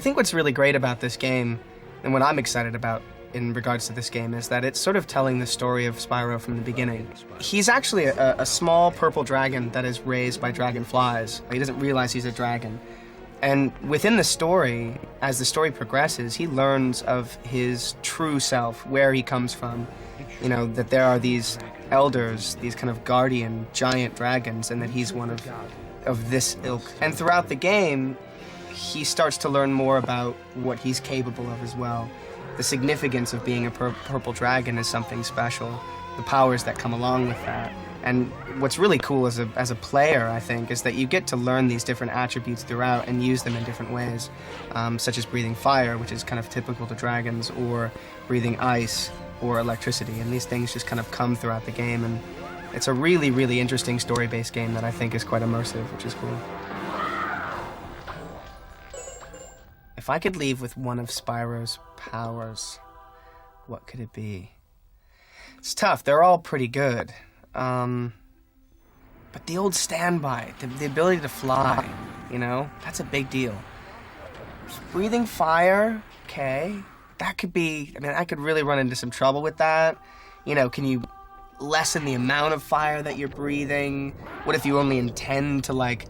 think what's really great about this game, and what I'm excited about in regards to this game, is that it's sort of telling the story of Spyro from the beginning. He's actually a small purple dragon that is raised by dragonflies. He doesn't realize he's a dragon. And within the story, as the story progresses, he learns of his true self, where he comes from. You know, that there are these elders, these kind of guardian giant dragons, and that he's one of this ilk. And throughout the game, he starts to learn more about what he's capable of as well. The significance of being a purple dragon is something special, the powers that come along with that. And what's really cool as a player, I think, is that you get to learn these different attributes throughout and use them in different ways, such as breathing fire, which is kind of typical to dragons, or breathing ice, or electricity, and these things just kind of come throughout the game, and it's a really, really interesting story-based game that I think is quite immersive, which is cool. If I could leave with one of Spyro's powers, what could it be? It's tough, they're all pretty good. But the old standby, the ability to fly, you know, that's a big deal. Breathing fire, okay. That could be, I mean, I could really run into some trouble with that. You know, can you lessen the amount of fire that you're breathing? What if you only intend to, like,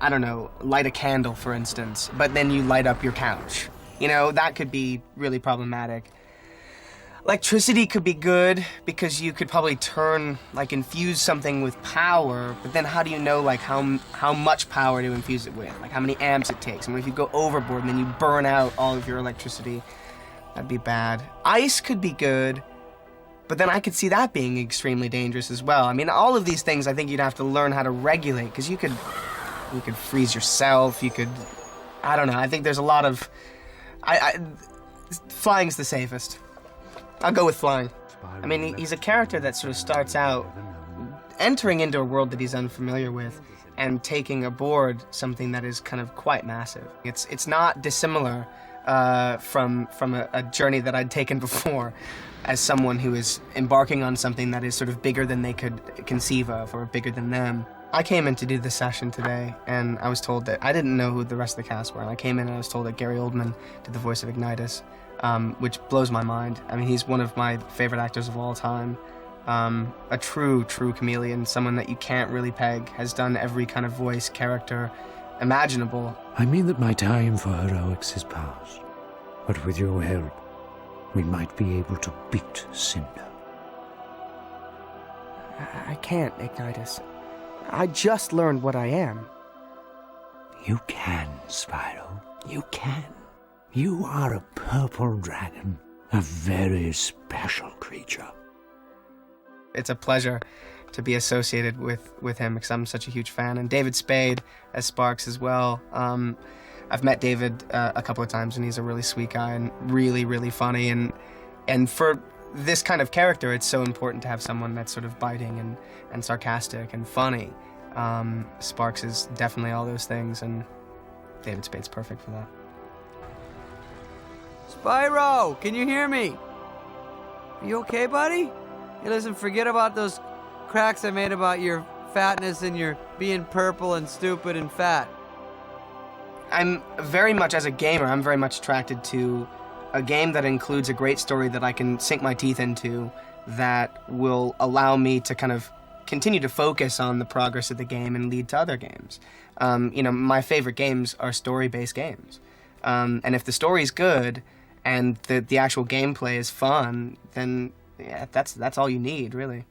I don't know, light a candle, for instance, but then you light up your couch? You know, that could be really problematic. Electricity could be good, because you could probably infuse something with power, but then how do you know, like, how much power to infuse it with? Like, how many amps it takes? And if you go overboard and then you burn out all of your electricity, that'd be bad. Ice could be good, but then I could see that being extremely dangerous as well. I mean, all of these things I think you'd have to learn how to regulate, because you could freeze yourself, you could, I don't know, I think there's a lot of, flying's the safest. I'll go with flying. I mean, he's a character that sort of starts out entering into a world that he's unfamiliar with and taking aboard something that is kind of quite massive. It's not dissimilar from a journey that I'd taken before as someone who is embarking on something that is sort of bigger than they could conceive of, or bigger than them. I came in to do this session today, and I was told that I didn't know who the rest of the cast were, and I came in and I was told that Gary Oldman did the voice of Ignitus. Which blows my mind. I mean, he's one of my favorite actors of all time. A true chameleon, someone that you can't really peg, has done every kind of voice, character imaginable. I mean that my time for heroics is past, but with your help, we might be able to beat Cinder. I can't, Ignitus. I just learned what I am. You can, Spyro. You can. You are a purple dragon, a very special creature. It's a pleasure to be associated with him, because I'm such a huge fan. And David Spade as Sparks as well. I've met David a couple of times, and he's a really sweet guy and really, really funny. And for this kind of character, it's so important to have someone that's sort of biting and sarcastic and funny. Sparks is definitely all those things, and David Spade's perfect for that. Spyro, can you hear me? Are you okay, buddy? Hey, listen, forget about those cracks I made about your fatness and your being purple and stupid and fat. I'm very much, as a gamer, I'm very much attracted to a game that includes a great story that I can sink my teeth into, that will allow me to kind of continue to focus on the progress of the game and lead to other games. You know, my favorite games are story-based games. And if the story's good, and the actual gameplay is fun, then yeah, that's all you need, really.